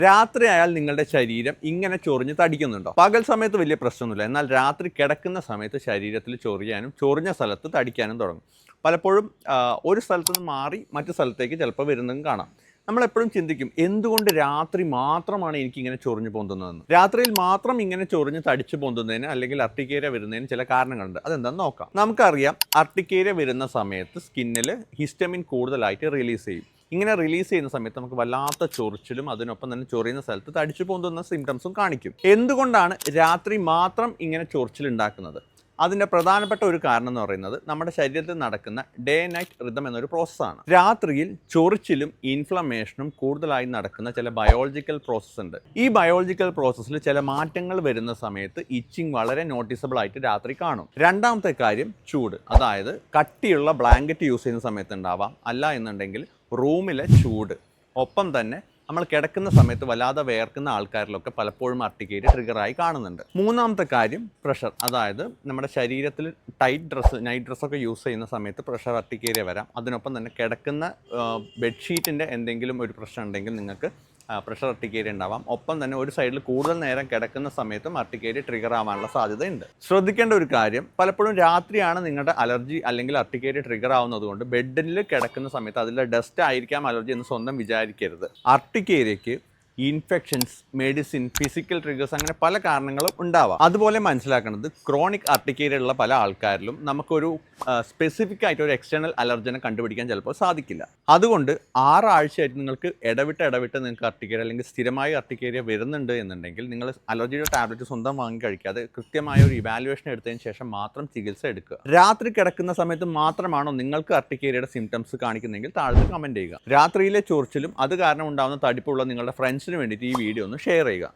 രാത്രി ആയാൽ നിങ്ങളുടെ ശരീരം ഇങ്ങനെ ചൊറിഞ്ഞ് തടിക്കുന്നുണ്ടോ? പകൽ സമയത്ത് വലിയ പ്രശ്നമൊന്നുമില്ല. എന്നാൽ രാത്രി കിടക്കുന്ന സമയത്ത് ശരീരത്തിൽ ചൊറിയാനും ചൊറിഞ്ഞ സ്ഥലത്ത് തടിക്കാനും തുടങ്ങും. പലപ്പോഴും ഒരു സ്ഥലത്ത് നിന്ന് മാറി മറ്റു സ്ഥലത്തേക്ക് ചിലപ്പോൾ വരുന്നതും കാണാം. നമ്മളെപ്പോഴും ചിന്തിക്കും, എന്തുകൊണ്ട് രാത്രി മാത്രമാണ് എനിക്കിങ്ങനെ ചൊറിഞ്ഞ് പൊന്തുന്നതെന്ന്. രാത്രിയിൽ മാത്രം ഇങ്ങനെ ചൊറിഞ്ഞ് തടിച്ചു പൊന്തുന്നതിന് അല്ലെങ്കിൽ അർട്ടിക്കേരിയ വരുന്നതിന് ചില കാരണങ്ങളുണ്ട്. അതെന്താണെന്ന് നോക്കാം. നമുക്കറിയാം, അർട്ടിക്കേരിയ വരുന്ന സമയത്ത് സ്കിന്നിൽ ഹിസ്റ്റമിൻ കൂടുതലായിട്ട് റിലീസ് ചെയ്യും. ഇങ്ങനെ റിലീസ് ചെയ്യുന്ന സമയത്ത് നമുക്ക് വല്ലാത്ത ചൊറിച്ചിലും അതിനൊപ്പം തന്നെ ചൊറിയുന്ന സ്ഥലത്ത് തടിച്ചു പൊന്തുന്ന സിംറ്റംസും കാണിക്കും. എന്തുകൊണ്ടാണ് രാത്രി മാത്രം ഇങ്ങനെ ചൊറിച്ചിൽ ഉണ്ടാക്കുന്നത്? അതിൻ്റെ പ്രധാനപ്പെട്ട ഒരു കാരണം എന്ന് പറയുന്നത് നമ്മുടെ ശരീരത്തിൽ നടക്കുന്ന ഡേ നൈറ്റ് റിതം എന്നൊരു പ്രോസസ്സാണ്. രാത്രിയിൽ ചൊറിച്ചിലും ഇൻഫ്ലമേഷനും കൂടുതലായി നടക്കുന്ന ചില ബയോളജിക്കൽ പ്രോസസ്സ് ഉണ്ട്. ഈ ബയോളജിക്കൽ പ്രോസസ്സിൽ ചില മാറ്റങ്ങൾ വരുന്ന സമയത്ത് ഇച്ചിങ് വളരെ നോട്ടീസബിൾ ആയിട്ട് രാത്രി കാണും. രണ്ടാമത്തെ കാര്യം ചൂട്, അതായത് കട്ടിയുള്ള ബ്ലാങ്കറ്റ് യൂസ് ചെയ്യുന്ന സമയത്ത് ഉണ്ടാവാം, അല്ല എന്നുണ്ടെങ്കിൽ റൂമിലെ ചൂട്, ഒപ്പം തന്നെ നമ്മൾ കിടക്കുന്ന സമയത്ത് വല്ലാതെ വേർക്കുന്ന ആൾക്കാരിലൊക്കെ പലപ്പോഴും അർട്ടിക്കേരിയ ട്രിഗറായി കാണുന്നുണ്ട്. മൂന്നാമത്തെ കാര്യം പ്രഷർ, അതായത് നമ്മുടെ ശരീരത്തിൽ ടൈറ്റ് ഡ്രസ്സ്, നൈറ്റ് ഡ്രസ്സൊക്കെ യൂസ് ചെയ്യുന്ന സമയത്ത് പ്രഷർ അർട്ടിക്കേരിയ വരാം. അതിനൊപ്പം തന്നെ കിടക്കുന്ന ബെഡ്ഷീറ്റിൻ്റെ എന്തെങ്കിലും ഒരു പ്രശ്നം ഉണ്ടെങ്കിൽ നിങ്ങൾക്ക് പ്രഷർ അർട്ടിക്കേരിയ ഉണ്ടാവാം. ഒപ്പം തന്നെ ഒരു സൈഡിൽ കൂടുതൽ നേരം കിടക്കുന്ന സമയത്തും അർട്ടിക്കേരിയ ട്രിഗർ ആവാനുള്ള സാധ്യതയുണ്ട്. ശ്രദ്ധിക്കേണ്ട ഒരു കാര്യം, പലപ്പോഴും രാത്രിയാണ് നിങ്ങളുടെ അലർജി അല്ലെങ്കിൽ അർട്ടിക്കേരിയ ട്രിഗർ ആവുന്നത് കൊണ്ട് ബെഡിൽ കിടക്കുന്ന സമയത്ത് അതിലെ ഡസ്റ്റ് ആയിരിക്കാം അലർജി എന്ന് സ്വന്തം വിചാരിക്കരുത്. അർട്ടിക്കേരിയയ്ക്ക് ഇൻഫെക്ഷൻസ്, മെഡിസിൻ, ഫിസിക്കൽ ട്രിഗേഴ്സ്, അങ്ങനെ പല കാരണങ്ങളും ഉണ്ടാവാം. അതുപോലെ മനസ്സിലാക്കുന്നത്, ക്രോണിക് അർട്ടിക്കേരിയ ഉള്ള പല ആൾക്കാരിലും നമുക്കൊരു സ്പെസിഫിക് ആയിട്ട് ഒരു എക്സ്റ്റേണൽ അലർജനെ കണ്ടുപിടിക്കാൻ ചിലപ്പോൾ സാധിക്കില്ല. അതുകൊണ്ട് 6 ആഴ്ചയായിട്ട് നിങ്ങൾക്ക് ഇടവിട്ട് നിങ്ങൾക്ക് അർട്ടിക്കേരിയ അല്ലെങ്കിൽ സ്ഥിരമായി അർട്ടിക്കേരിയ വരുന്നുണ്ട് എന്നുണ്ടെങ്കിൽ നിങ്ങൾ അലർജിയുടെ ടാബ്ലറ്റ് സ്വന്തം വാങ്ങി കഴിക്കാതെ കൃത്യമായ ഒരു ഇവാലുവേഷൻ എടുത്തതിന് ശേഷം മാത്രം ചികിത്സ എടുക്കുക. രാത്രി കിടക്കുന്ന സമയത്ത് മാത്രമാണോ നിങ്ങൾക്ക് അർട്ടിക്കേരിയയുടെ സിംറ്റംസ് കാണിക്കുന്നതെങ്കിൽ താഴെ കമൻറ്റ് ചെയ്യുക. രാത്രിയിലെ ചൊറിച്ചിലും അത് കാരണം ഉണ്ടാകുന്ന തടിപ്പുള്ള നിങ്ങളുടെ ഫ്രണ്ട്സിന് വേണ്ടിയിട്ട് ഈ വീഡിയോ ഒന്ന് ഷെയർ ചെയ്യുക.